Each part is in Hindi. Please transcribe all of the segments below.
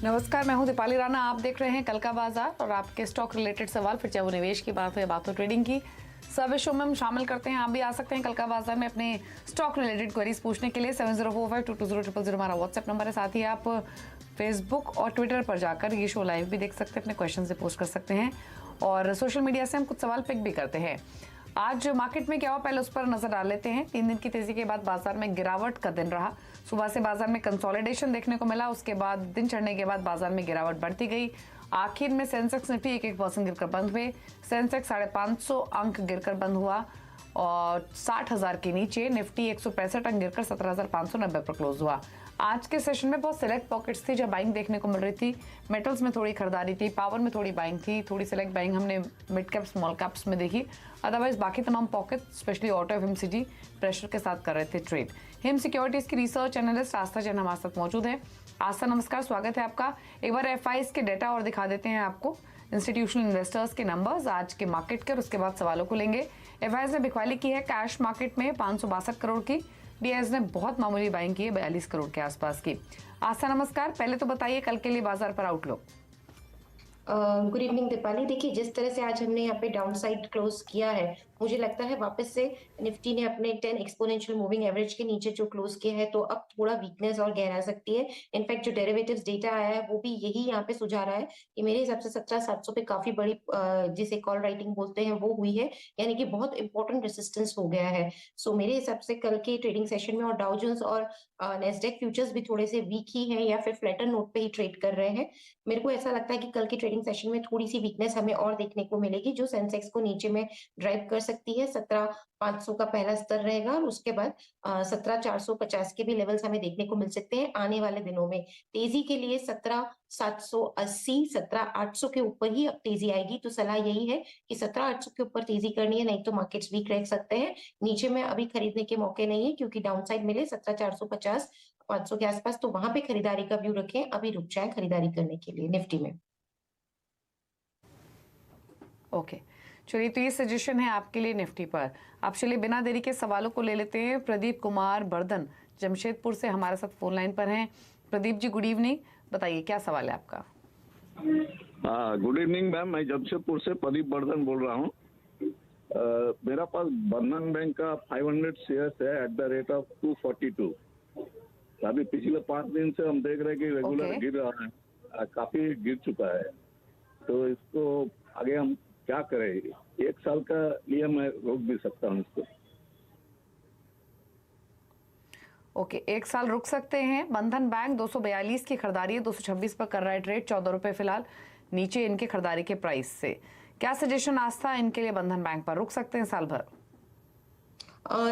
नमस्कार, मैं हूं दीपाली राणा। आप देख रहे हैं कल का बाजार और आपके स्टॉक रिलेटेड सवाल, फिर चाहे वो निवेश की बात हो या बात हो ट्रेडिंग की, सभी शो में हम शामिल करते हैं। आप भी आ सकते हैं कल का बाजार में अपने स्टॉक रिलेटेड क्वेरीज पूछने के लिए। 7045220000 हमारा व्हाट्सएप नंबर है। साथ ही आप फेसबुक और ट्विटर पर जाकर ये शो लाइव भी देख सकते हैं, अपने क्वेश्चन से पोस्ट कर सकते हैं और सोशल मीडिया से हम कुछ सवाल पिक भी करते हैं। आज मार्केट में क्या हुआ पहले उस पर नजर डाल लेते हैं। 3 दिन की तेजी के बाद बाजार में गिरावट का दिन रहा। सुबह से बाजार में कंसोलिडेशन देखने को मिला, उसके बाद दिन चढ़ने के बाद बाजार में गिरावट बढ़ती गई। आखिर में सेंसेक्स निफ्टी 1% गिरकर बंद हुए। सेंसेक्स 550 अंक गिरकर बंद हुआ और 60,000 के नीचे। निफ्टी 165 अंक गिरकर 17,590 पर क्लोज हुआ। आज के सेशन में बहुत सिलेक्ट पॉकेट्स थी जब बाइंग देखने को मिल रही थी। मेटल्स में थोड़ी खरीदारी थी, पावर में थोड़ी बाइंग थी, थोड़ी सिलेक्ट बाइंग हमने मिड कैप स्मॉल कैप्स में देखी। अदरवाइज बाकी तमाम pocket specially auto FMCG pressure के साथ कर रहे थे ट्रेड। हिम सिक्योरिटीज की रिसर्च एनालिस्ट आस्था जैन हमारे साथ मौजूद है। आस्था, नमस्कार, स्वागत है आपका। एक बार एफआईज के डेटा और दिखा देते हैं आपको, इंस्टीट्यूशनल इन्वेस्टर्स के नंबर्स आज के मार्केट के, और उसके बाद सवालों को लेंगे। एफआईज ने बिकवाली की है कैश मार्केट में 562 करोड़ की। डीआईएस ने बहुत मामूली बाइंग की है 42 करोड़ के आसपास की। आस्था, नमस्कार। पहले तो बताइए कल के लिए बाजार पर आउटलुक। Good evening Deepali. देखिए, जिस तरह से आज हमने यहाँ पे डाउन साइड क्लोज किया है, मुझे लगता है वापस से निफ्टी ने अपने 10 एक्सपोनेंशियल मूविंग एवरेज के नीचे जो क्लोज किया है, तो अब थोड़ा वीकनेस और गहरा सकती है। इनफैक्ट जो डेरिवेटिव्स डेटा आया है वो भी यही यहाँ पे सुझा रहा है कि मेरे हिसाब से 17,700 पे काफी बड़ी जिसे कॉल राइटिंग बोलते हैं वो हुई है, यानी कि बहुत इंपॉर्टेंट रेसिस्टेंस हो गया है। सो मेरे हिसाब से कल के ट्रेडिंग सेशन में और डाउ जोन्स और नेस्डेक फ्यूचर्स भी थोड़े से वीक ही हैं या फिर फ्लैटर नोट पे ही ट्रेड कर रहे हैं। मेरे को ऐसा लगता है कि कल की ट्रेडिंग सेशन में थोड़ी सी वीकनेस हमें और देखने को मिलेगी, जो सेंसेक्स को नीचे में ड्राइव कर सकती है। 17,500 का पहला स्तर रहेगा और उसके बाद 17,450 के भी लेवल्स हमें देखने को मिल सकते हैं आने वाले दिनों में। तेजी के लिए 17,780, 17,800 के ऊपर ही अब तेजी आएगी। तो सलाह यही है कि 17,800 के ऊपर तेजी करनी है, नहीं तो मार्केट्स वीक रह सकते हैं। नीचे में अभी खरीदने के मौके नहीं है, क्योंकि डाउन साइड मिले 17,450 500 के आसपास, तो वहां पे खरीदारी का व्यू रखें। अभी रुक जाए खरीदारी करने के लिए निफ्टी में। ओके, चलिए, तो ये सजेशन है आपके लिए निफ्टी पर। आप चलिए बिना देरी के सवालों को ले लेते हैं। प्रदीप कुमार बर्दन जमशेदपुर से हमारे साथ फोन लाइन पर हैं। Pradeep ji, good evening. बताइए क्या सवाल है आपका। गुड इवनिंग मैम, मैं जमशेदपुर से प्रदीप बर्धन बोल रहा हूँ। मेरा पास बंधन बैंक का 500 शेयर्स है एट द रेट ऑफ 242। अभी पिछले 5 दिन से हम देख रहे हैं कि रेगुलर गिर रहा है, काफी गिर चुका है। तो इसको आगे हम क्या करें? 1 साल का लिए मैं रोक भी सकता हूँ इसको। ओके, 1 साल रुक सकते हैं। बंधन बैंक 242 की खरीदारी है, 226 पर कर रहा है ट्रेड, 14 रुपए फिलहाल नीचे इनके खरीदारी के प्राइस से। क्या सजेशन आस्था इनके लिए बंधन बैंक पर? रुक सकते हैं साल भर?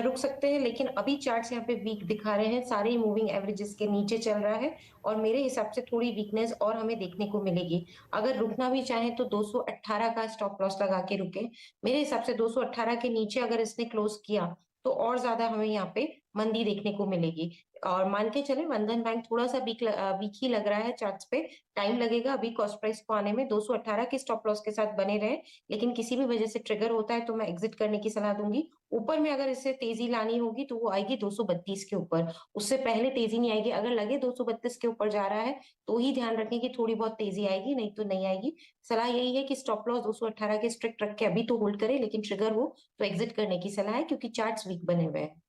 रुक सकते हैं, लेकिन अभी चार्ट्स यहाँ पे वीक दिखा रहे हैं। सारे मूविंग एवरेजेस के नीचे चल रहा है और मेरे हिसाब से थोड़ी वीकनेस और हमें देखने को मिलेगी। अगर रुकना भी चाहे तो 218 का स्टॉप लॉस लगा के रुके। मेरे हिसाब से 218 के नीचे अगर इसने क्लोज किया तो और ज्यादा हमें यहाँ पे मंदी देखने को मिलेगी। और मान के चले बंधन बैंक थोड़ा सा वीक ही लग रहा है चार्ट्स पे। टाइम लगेगा अभी कॉस्ट प्राइस को आने में। 218 के स्टॉप लॉस के साथ बने रहे, लेकिन किसी भी वजह से ट्रिगर होता है तो मैं एग्जिट करने की सलाह दूंगी। ऊपर में अगर इससे तेजी लानी होगी तो वो आएगी 232 के ऊपर, उससे पहले तेजी नहीं आएगी। अगर लगे 232 के ऊपर जा रहा है तो ही ध्यान रखें कि थोड़ी बहुत तेजी आएगी, नहीं तो नहीं आएगी। सलाह यही है कि स्टॉप लॉस 218 के स्ट्रिक्ट रख के अभी तो होल्ड करे, लेकिन ट्रिगर हो तो एग्जिट करने की सलाह है, क्योंकि चार्ट्स वीक बने हुए हैं।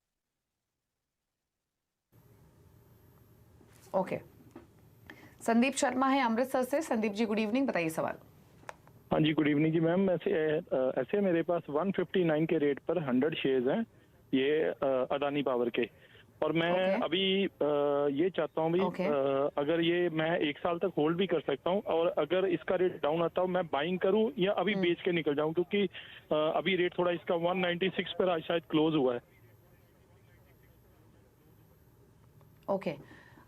ओके, संदीप शर्मा है अमृतसर से। Sandeep ji, good evening. बताइए सवाल। हाँ जी, गुड इवनिंग जी मैम। ऐसे मेरे पास 159 के रेट पर 100 शेयर्स हैं, ये अडानी पावर के। और मैं अभी ये चाहता हूँ भी, अगर ये मैं 1 साल तक होल्ड भी कर सकता हूँ, और अगर इसका रेट डाउन आता हो मैं बाइंग करूँ या अभी बेच के निकल जाऊँ, क्योंकि अभी रेट थोड़ा इसका 196 पर आज शायद क्लोज हुआ है। ओके,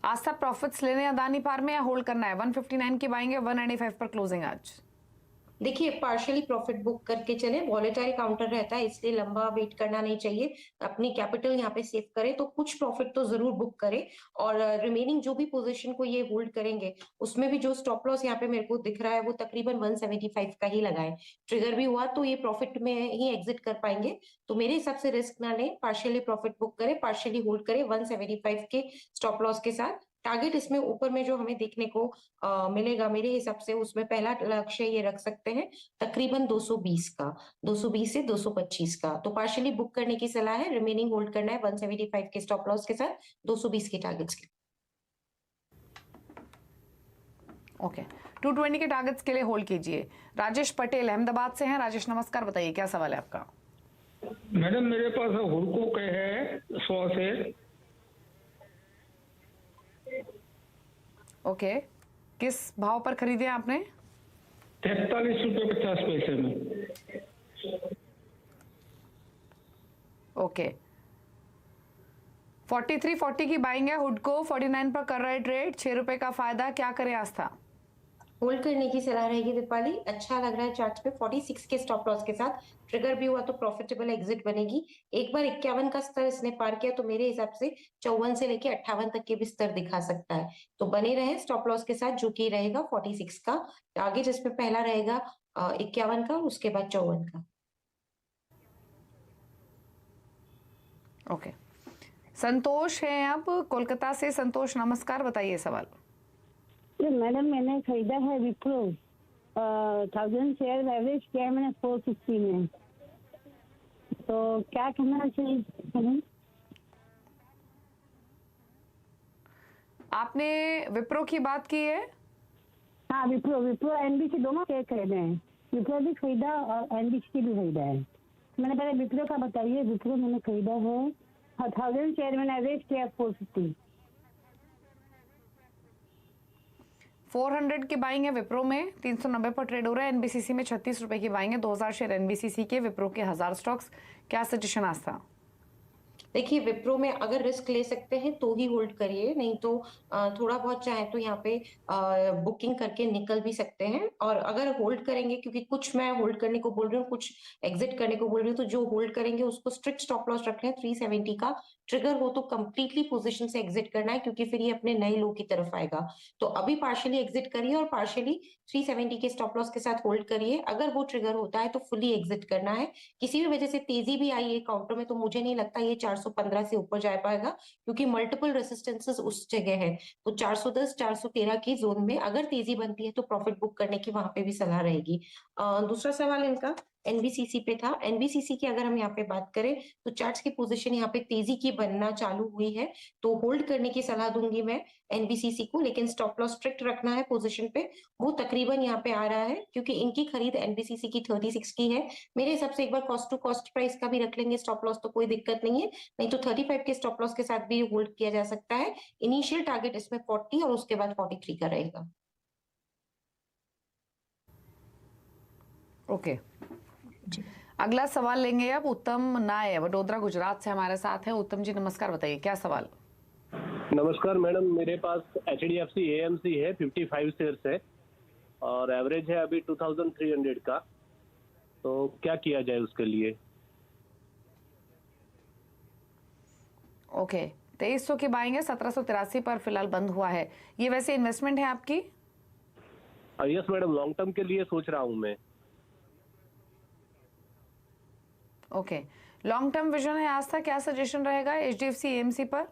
आस्था प्रॉफिट्स लेने अदानी पार में या होल्ड करना है? 159 की बाइंग है, 195 पर क्लोजिंग आज। देखिए, पार्शियली प्रॉफिट बुक करके चले। वॉलेटाइल काउंटर रहता है, इसलिए लंबा वेट करना नहीं चाहिए। अपनी कैपिटल यहाँ पे सेव करें तो कुछ प्रॉफिट तो जरूर बुक करें, और रिमेनिंग जो भी पोजीशन को ये होल्ड करेंगे उसमें भी जो स्टॉप लॉस यहाँ पे मेरे को दिख रहा है वो तकरीबन 175 का ही लगाएं। ट्रिगर भी हुआ तो ये प्रॉफिट में ही एग्जिट कर पाएंगे। तो मेरे हिसाब से रिस्क ना लें, पार्शियली प्रॉफिट बुक करें, पार्शियली होल्ड करें 175 के स्टॉप लॉस के साथ। टारगेट इसमें ऊपर में जो हमें देखने को मिलेगा मेरे हिसाब से, उसमें पहला लक्ष्य ये रख सकते हैं तकरीबन 220 का, 220 से 225 का। तो पार्शियली बुक करने की सलाह है, रिमेनिंग होल्ड करना है 175 के स्टॉप लॉस के साथ 220 के टारगेट्स के। ओके, 220 के टारगेट्स के लिए होल्ड कीजिए। राजेश पटेल अहमदाबाद से हैं। राजेश नमस्कार, बताइए क्या सवाल है आपका। मैडम मेरे पास हुडको के है 100 से। ओके, किस भाव पर खरीदे हैं आपने? 43 रुपये 50 पैसे में। ओके, 43.40 की बाइंग है, हुडको 49 पर कर रहा है ट्रेड, 6 रुपए का फायदा, क्या करे आस्था? होल्ड करने की सलाह रहेगी दीपाली। अच्छा लग रहा है चार्ट पे, 46 के स्टॉप लॉस के साथ ट्रिगर भी हुआ तो प्रॉफिटेबल एग्जिट बनेगी। एक बार 51 का स्तर इसने पार किया तो मेरे हिसाब से 54 से लेके 58 तक के भी स्तर दिखा सकता है। तो बने रहे स्टॉप लॉस के साथ, जो कि रहेगा 46 का। आगे जिसमें पहला रहेगा 51 का, उसके बाद 54 का। ओके, संतोष है आप कोलकाता से। संतोष नमस्कार, बताइए सवाल। मैडम मैंने खरीदा है विप्रो, 1000 शेयर एवरेज किया है मैंने 450 में, तो क्या करना चाहिए मैडम? आपने विप्रो की बात की है? हाँ, विप्रो एनबीसी दोनों शेयर खरीदे हैं। विप्रो भी खरीदा और एनबीसी भी खरीदा है। मैंने पहले विप्रो का बताइए। विप्रो मैंने खरीदा है 1000 शेयर मैंने एवरेज किया 450। 400 की बाइंग है विप्रो में, 390 पर ट्रेड हो रहा है। एनबीसीसी में 36 रुपए की बाइंग है, 2000 शेयर एनबीसीसी के, विप्रो के 1000 स्टॉक्स। क्या सजेशन आस्था? देखिए, विप्रो में अगर रिस्क ले सकते हैं तो ही होल्ड करिए, नहीं तो थोड़ा बहुत चाहे तो यहाँ पे बुकिंग करके निकल भी सकते हैं। और अगर होल्ड करेंगे, क्योंकि कुछ मैं होल्ड करने को बोल रही हूँ, कुछ एग्जिट करने को बोल रही हूँ, तो जो होल्ड करेंगे उसको स्ट्रिक्ट स्टॉप लॉस रख लें। 370 का ट्रिगर हो तो कंप्लीटली पोजीशन से एग्जिट करना है, क्योंकि फिर ये अपने नए लो की तरफ आएगा। तो अभी पार्शियली एग्जिट करिए और पार्शियली 370 के स्टॉप लॉस के साथ होल्ड करिए। अगर वो ट्रिगर होता है तो फुली एग्जिट करना है। किसी भी वजह से तेजी भी आई है काउंटर में, तो मुझे नहीं लगता ये 415 से ऊपर जा पाएगा, क्योंकि मल्टीपल रेसिस्टेंसेस उस जगह है। तो 410 413 की जोन में अगर तेजी बनती है तो प्रॉफिट बुक करने की वहां पे भी सलाह रहेगी। दूसरा सवाल इनका एनबीसीसी पे था। एनबीसीसी की अगर हम यहाँ पे बात करें तो चार्ट्स की पोजीशन यहाँ पे तेजी की बनना चालू हुई है, तो होल्ड करने की सलाह दूंगी मैं एनबीसीसी को, लेकिन स्टॉप लॉस स्ट्रिक्ट रखना है पोजीशन पे। वो तकरीबन यहाँ पे आ रहा है, क्योंकि इनकी खरीद एनबीसीसी की 36 की है। मेरे हिसाब से एक बार कॉस्ट टू कॉस्ट प्राइस का भी रख लेंगे स्टॉप लॉस तो कोई दिक्कत नहीं है, नहीं तो 35 के स्टॉप लॉस के साथ भी होल्ड किया जा सकता है। इनिशियल टारगेट इसमें 40 और उसके बाद 43 का रहेगा। ओके, अगला सवाल लेंगे अब उत्तम नाय, वडोदरा गुजरात से हमारे साथ है। उत्तम जी नमस्कार, बताइए क्या सवाल। नमस्कार मैडम, मेरे पास HDFC AMC है 55 शेयर्स है और एवरेज है अभी 2300 का, तो क्या किया जाए उसके लिए? ओके, 2300 की बाइंग है, 1783 पर फिलहाल बंद हुआ है। ये वैसे इन्वेस्टमेंट है आपकी? यस मैडम, लॉन्ग टर्म के लिए सोच रहा हूँ मैं। ओके, लॉन्ग टर्म विजन है आस्था, क्या सजेशन रहेगा HDFC AMC पर?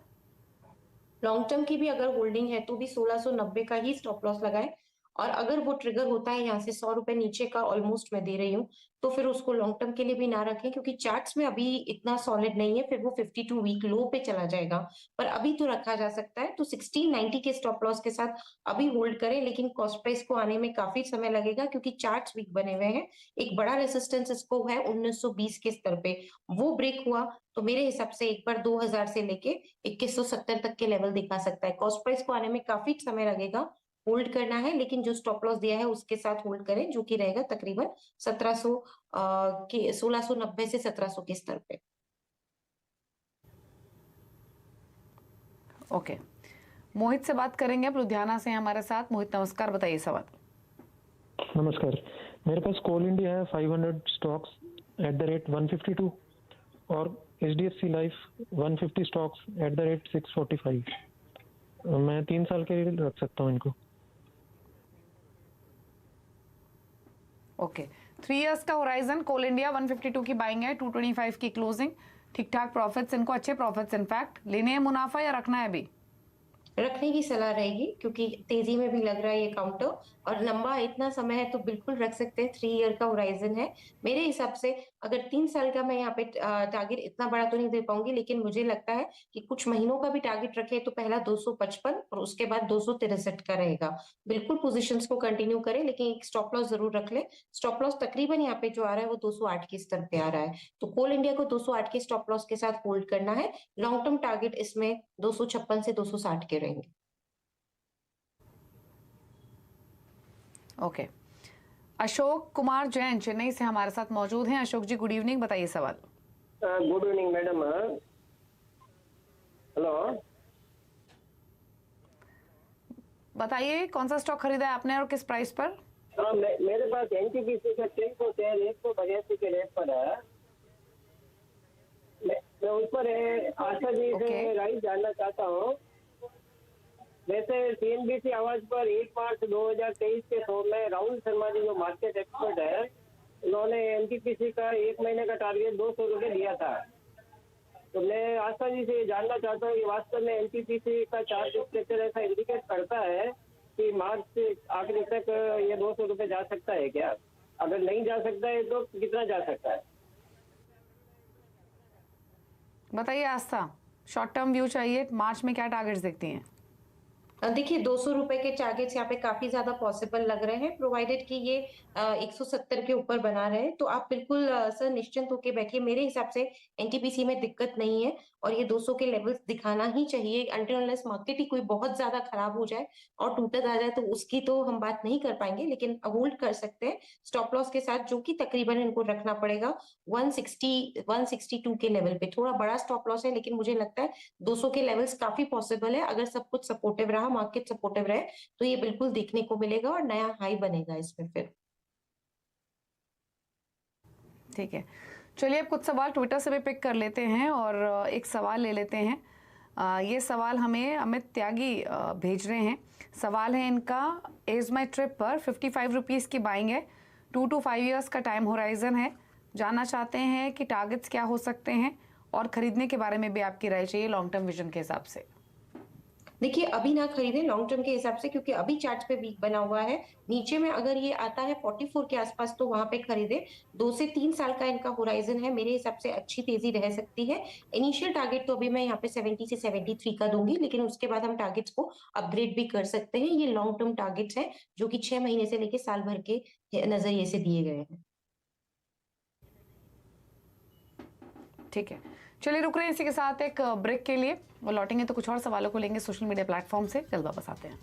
लॉन्ग टर्म की भी अगर होल्डिंग है तो भी 1690 का ही स्टॉप लॉस लगाए, और अगर वो ट्रिगर होता है यहाँ से 100 रुपए नीचे का, ऑलमोस्ट मैं दे रही हूँ, तो फिर उसको लॉन्ग टर्म के लिए भी ना रखें, क्योंकि चार्ट्स में अभी इतना सॉलिड नहीं है, फिर वो 52 वीक लो पे चला जाएगा। पर अभी तो रखा जा सकता है, तो 1690 के स्टॉप लॉस के साथ अभी होल्ड करें, लेकिन कॉस्ट प्राइस को आने में काफी समय लगेगा, क्योंकि चार्ट्स वीक बने हुए हैं। एक बड़ा रेसिस्टेंस इसको है 1920 के स्तर पे, वो ब्रेक हुआ तो मेरे हिसाब से एक बार 2000 से लेके 2170 तक के लेवल दिखा सकता है। कॉस्ट प्राइस को आने में काफी समय लगेगा, होल्ड करना है, लेकिन जो स्टॉप लॉस दिया है उसके साथ होल्ड करें, जो कि रहेगा तकरीबन 1700 के 1690 से 1700 के स्तर पे। ओके, मोहित से बात करेंगे अब, लुधियाना से हमारे साथ। मोहित नमस्कार, बताइए सवाल। नमस्कार, मेरे पास कोल इंडिया है 500 स्टॉक्स एट द रेट 152 और HDFC life 150 stocks at the rate 645। मैं 3 साल के लिए रख सकता हूँ इनको। ओके, 3 इयर्स का होराइजन, कोल इंडिया 152 की बाइंग है, 225 की क्लोजिंग, ठीक ठाक प्रॉफिट्स इनको, अच्छे प्रॉफिट्स इनफैक्ट। लेने हैं मुनाफा या रखना है अभी? रखने की सलाह रहेगी क्योंकि तेजी में भी लग रहा है ये काउंटर, और लंबा इतना समय है तो बिल्कुल रख सकते हैं। 3 ईयर का होराइजन है मेरे हिसाब से। अगर 3 साल का मैं यहाँ पे टारगेट इतना बड़ा तो नहीं दे पाऊंगी, लेकिन मुझे लगता है कि कुछ महीनों का भी टारगेट रखे तो पहला 255 और उसके बाद 263 का रहेगा। बिल्कुल पोजीशंस को कंटिन्यू करें, लेकिन एक स्टॉप लॉस जरूर रख ले। स्टॉप लॉस तकरीबन यहाँ पे जो आ रहा है वो 208 के स्तर पे आ रहा है, तो कोल इंडिया को 208 के स्टॉप लॉस के साथ होल्ड करना है। लॉन्ग टर्म टारगेट इसमें 256 से 260 के रहेंगे। ओके, अशोक कुमार जैन चेन्नई से हमारे साथ मौजूद हैं। अशोक जी गुड इवनिंग, बताइए सवाल। Good evening madam. हेलो, बताइए कौन सा स्टॉक खरीदा है आपने और किस प्राइस पर? मेरे पास एनटीपीसी का 182 के रेट पर है। मैं उस पर आशा जी से राइट जानना चाहता हूँ। वैसे सीएनबीसी आवाज पर 1 मार्च 2023 के शो में राहुल शर्मा जी जो मार्केट एक्सपर्ट है, उन्होंने एनटीपीसी का 1 महीने का टारगेट 200 रुपये दिया था। तो मैं आशा जी से जानना चाहता हूँ कि वास्तव में एनटीपीसी का चार्ट स्ट्रक्चर ऐसा इंडिकेट करता है कि मार्च से आखिरी तक ये 200 रुपये जा सकता है क्या? अगर नहीं जा सकता है तो कितना जा सकता है? बताइए आस्था, शॉर्ट टर्म व्यू चाहिए, मार्च में क्या टारगेट्स देखती हैं? देखिए 200 रुपए के टारगेट्स यहाँ पे काफी ज्यादा पॉसिबल लग रहे हैं, प्रोवाइडेड कि ये 170 के ऊपर बना रहे। तो आप बिल्कुल सर निश्चिंत होके बैठिए। मेरे हिसाब से एनटीपीसी में दिक्कत नहीं है और ये 200 के लेवल्स दिखाना ही चाहिए, अनटिल अनलेस मार्केट ही कोई बहुत ज्यादा खराब हो जाए और टूटत आ जाए तो उसकी तो हम बात नहीं कर पाएंगे, लेकिन होल्ड कर सकते हैं स्टॉप लॉस के साथ, जो कि तकरीबन इनको रखना पड़ेगा 162 के लेवल पे। थोड़ा बड़ा स्टॉप लॉस है, लेकिन मुझे लगता है 200 के लेवल्स काफी पॉसिबल है। अगर सब कुछ सपोर्टिव रहा, मार्केट सपोर्टिव रहे, तो ये बिल्कुल देखने को मिलेगा और नया हाई बनेगा इसमें फिर। ठीक है, चलिए अब कुछ सवाल ट्विटर से भी पिक कर लेते हैं और एक सवाल ले लेते हैं। ये सवाल हमें अमित त्यागी भेज रहे हैं। सवाल है इनका, एज माई ट्रिप पर 55 रुपीज़ की बाइंग है, 2 to 5 ईयर्स का टाइम होराइजन है। जानना चाहते हैं कि टारगेट्स क्या हो सकते हैं और खरीदने के बारे में भी आपकी राय चाहिए लॉन्ग टर्म विजन के हिसाब से। देखिए अभी ना खरीदे लॉन्ग टर्म के हिसाब से, क्योंकि अभी चार्ट पे वीक बना हुआ है। नीचे में अगर ये आता है 44 के आसपास तो वहां पे खरीदे। 2 से 3 साल का इनका होराइजन है, मेरे हिसाब से अच्छी तेजी रह सकती है। इनिशियल टारगेट तो अभी मैं यहाँ पे 70 से 73 का दूंगी, लेकिन उसके बाद हम टारगेट्स को अपग्रेड भी कर सकते हैं। ये लॉन्ग टर्म टारगेट्स हैं जो कि 6 महीने से लेके साल भर के नजरिए से दिए गए हैं। ठीक है, चलिए रुक रहे हैं इसी के साथ एक ब्रेक के लिए, और लौटेंगे तो कुछ और सवालों को लेंगे सोशल मीडिया प्लेटफॉर्म से। जल्द वापस आते हैं।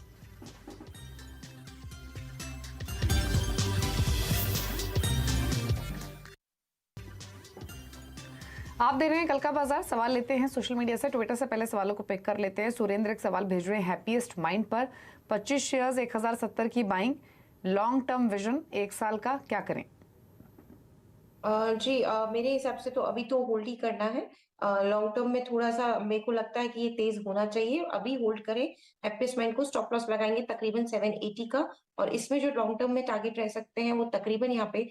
आप देख रहे हैं कल का बाजार। सवाल लेते हैं सोशल मीडिया से, ट्विटर से पहले सवालों को पिक कर लेते हैं। सुरेंद्र एक सवाल भेज रहे हैं, हैप्पीएस्ट माइंड पर 25 शेयर्स 1070 की बाइंग, लॉन्ग टर्म विजन 1 साल का, क्या करें? जी मेरे हिसाब से तो अभी तो होल्ड ही करना है। लॉन्ग टर्म में थोड़ा सा मेरे को लगता है कि ये तेज होना चाहिए, अभी होल्ड करें। हैप्पीएस्ट माइंड को स्टॉप लॉस लगाएंगे तकरीबन 780 का, और इसमें जो लॉन्ग टर्म में टारगेट रह सकते हैं वो तकरीबन यहाँ पे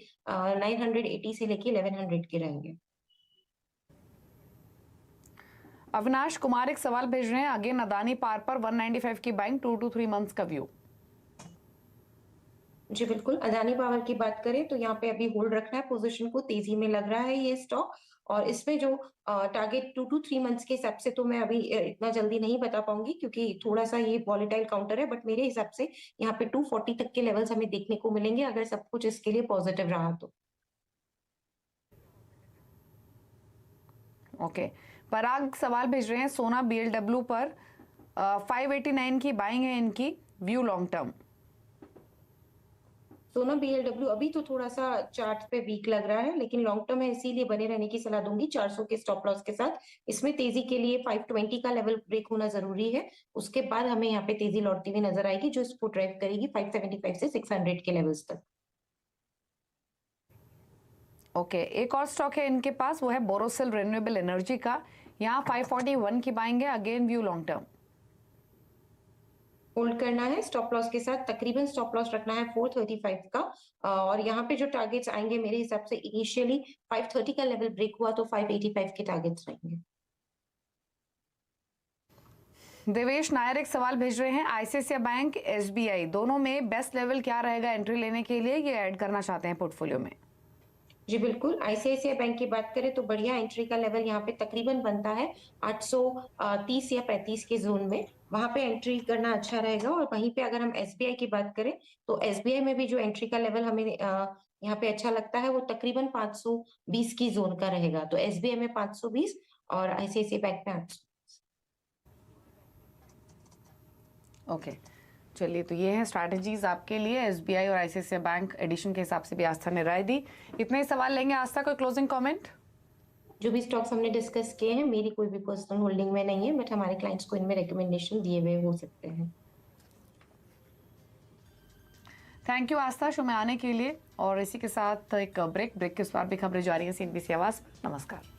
980 से लेके 1100 के रहेंगे। अविनाश कुमार एक सवाल भेज रहे हैं, अगेन अदानी पार पर 195 की बाइंग, 2 to 3 मंथ्स का व्यू। जी बिल्कुल, अदानी पावर की बात करें तो यहाँ पे अभी होल्ड रखना है पोजीशन को। तेजी में लग रहा है ये स्टॉक, और इसमें जो टारगेट 2 to 3 मंथ्स के हिसाब से तो मैं अभी इतना जल्दी नहीं बता पाऊंगी, क्योंकि थोड़ा सा ये वॉलेटाइल काउंटर है। बट मेरे हिसाब से यहाँ पे 240 तक के लेवल्स हमें देखने को मिलेंगे अगर सब कुछ इसके लिए पॉजिटिव रहा तो। ओके, पराग सवाल भेज रहे हैं, सोना BLW पर 589 की बाइंग है इनकी, व्यू लॉन्ग टर्म। सोना BLW अभी तो थोड़ा सा चार्ट पे वीक लग रहा है, लेकिन लॉन्ग टर्म है इसीलिए बने रहने की सलाह दूंगी 400 के स्टॉप लॉस के साथ। इसमें तेजी के लिए 520 का लेवल ब्रेक होना जरूरी है, उसके बाद हमें यहाँ पे तेजी लौटती हुई नजर आएगी जो इसको ड्राइव करेगी 575 से 600 के लेवल्स तक। ओके, एक और स्टॉक है इनके पास, वो है बोरोसिल रिन्यूएबल एनर्जी का, यहाँ 541 की बाइंग है, again view long term. Hold करना है स्टॉप लॉस के साथ, तकरीबन स्टॉप लॉस रखना है 435 का, और यहाँ पे जो टारगेट्स आएंगे मेरे हिसाब से इनिशियली 530 का लेवल ब्रेक हुआ तो 585 के टारगेट्स रहेंगे। देवेश नायर एक सवाल भेज रहे हैं, आईसीआईसीआई बैंक, एसबीआई दोनों में बेस्ट लेवल क्या रहेगा एंट्री लेने के लिए, ये ऐड करना चाहते हैं पोर्टफोलियो में। जी बिल्कुल, आईसीआईसीआई बैंक की बात करें तो बढ़िया एंट्री का लेवल यहाँ पे तकरीबन बनता है 830 या 35 के जोन में, वहां पे एंट्री करना अच्छा रहेगा। और वहीं पे अगर हम एसबीआई की बात करें तो एसबीआई में भी जो एंट्री का लेवल हमें यहाँ पे अच्छा लगता है वो तकरीबन 520 की जोन का रहेगा। तो एसबीआई में 520 और आईसीआईसीआई बैंक में 800। ओके चलिए, तो ये है स्ट्रैटेजीज आपके लिए एसबीआई और आईसीआईसीआई बैंक एडिशन के हिसाब से भी आस्था ने राय दी। इतने ही सवाल लेंगे आस्था, कोई क्लोजिंग कमेंट? जो भी स्टॉक्स हमने डिस्कस किए हैं मेरी कोई भी पर्सनल होल्डिंग में नहीं है, बट हमारे क्लाइंट्स को इनमें रिकमेंडेशन दिए हुए हो सकते हैं। थैंक यू आस्था शो में आने के लिए। और इसी के साथ एक ब्रेक के उस पार भी खबरें जारी है CNBC आवाज पर। नमस्कार।